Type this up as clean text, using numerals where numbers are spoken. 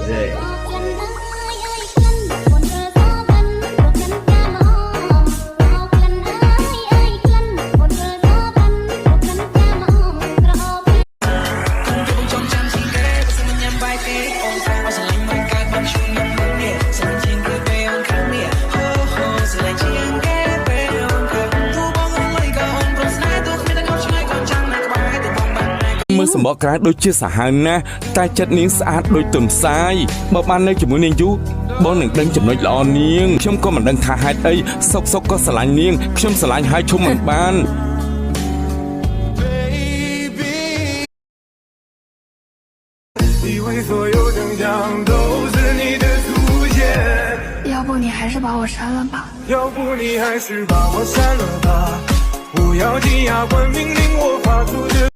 对。មើលសម្បកក្រៅដូចជាសាហាវណាស់តែចិត្តនាងស្អាតដូចទុនផ្សាយបើបាននៅជាមួយនាងយូរបងនឹងដឹងចំណុចល្អនាងខ្ញុំក៏មិនដឹងថាហេតុអីសុកក៏ស្រឡាញ់នាងខ្ញុំស្រឡាញ់ហើយឈុំមិនបាន要不你还是把我删了吧。要不你还是把我删了吧。不要紧呀，关命令我发出的。